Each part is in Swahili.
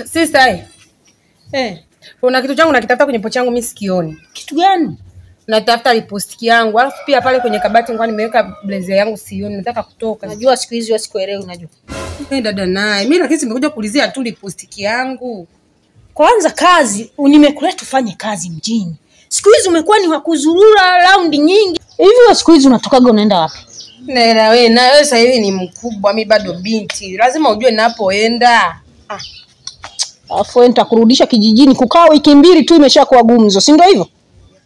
Sister kuna kitu changu nakitafuta kwenye pochi yangu mimi sikioni. Kitu gani? Natafuta lipstick yangu. Alafu pia pale kwenye kabati ngwani nimeweka blazer yangu sioni. Nataka kutoka. Najua siku hizi wasikuelewi unajua. Dada naye. Mimi lakini nimekuja kuulizia tu lipstick yangu. Kwanza kazi, nimekuleta ufanye kazi mjini. Siku hizi umekuwa ni wakuzurura raundi nyingi. Hivi siku hizi unatokaga unaenda wapi? Na wewe sasa hivi ni mkubwa, mimi bado binti. Lazima ujue ninapoenda. Alafu nitakurudisha kijijini kukaa wiki 2 tu imeshakuwa gumzo, si ndio hivyo?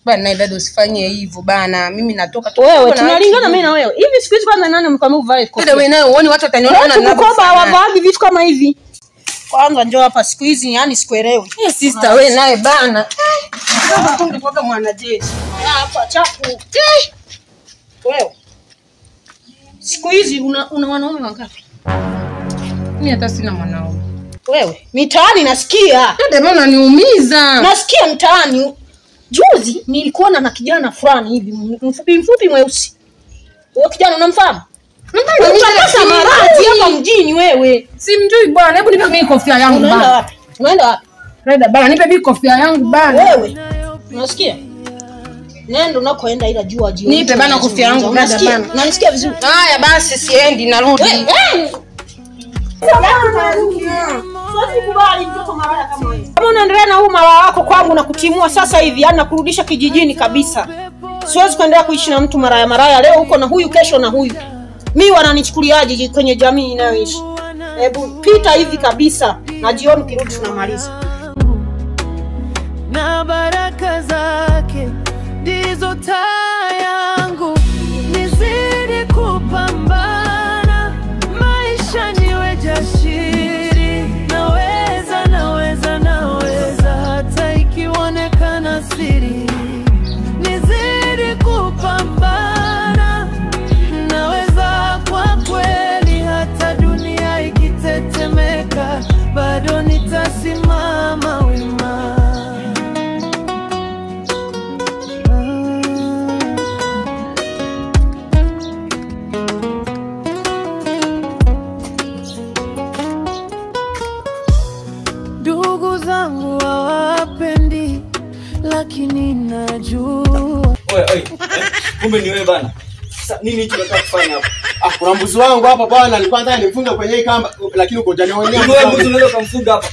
Bana dada usifanye hivyo bana. Mimi natoka tu. Wewe tunalingana mimi na wewe. Hivi siku hizi kwanza nani mkamove vile kofia? Dada wewe nawe uone watu wataniona na mkoba hawavagi vitu kama hivi. Kwanza njoo hapa siku hizi yani sikuelewi. Sister wewe naye bana. Kama tungi kwa mwanajeshi. Hapa chapu. Wewe. Siku hizi una wanaume wangapi? Mimi hata sina mwanaume. Wewe, mitaani nasikia. Dada mbona unaniumiza? Nasikia mtaani. Juzi nilikuona na kijana fulani hivi mfupi mweusi. Wewe kijana unamfahamu? Unataka maradhi hapa mjini wewe. Simjui bwana, hebu nipe mimi kofia yangu bana. Unaenda wapi? Unaenda wapi? Dada bana, nipe mimi kofia yangu bana. Wewe. Unasikia? Nenda unakoenda ila jua jioni. Nipe bana kofia yangu dada bana. Unanisikia vizuri? Haya basi siendi narudi. Kama unaendelea na huu mara wako kwangu na kutimua sasa hivi yani nakurudisha kijijini kabisa. Siwezi kuendelea kuishi na mtu maraya leo huko na huyu kesho na huyu. Mimi wananichukuliaje kwenye jamii inayoishi? Hebu pita hivi kabisa na jioni kirudi tunamaliza. Na baraka zake ndizo taa yangu nizidi kupambana maisha niwe jasiri naweza hata ikionekana siri nizidi kupambana naweza kwa kweli hata dunia ikitetemeka bado nitasimama wima. Ndugu zangu hawapendi lakini najua. Oi. Kumbe ni wewe bana. Sasa nini tunataka kufanya hapa? Kuna mbuzi wangu hapa bwana, nilikuwa nataka nimfunge kwenye hii kamba lakini uko jani wenyewe. Wewe mbuzi unaweza kumfunga hapa.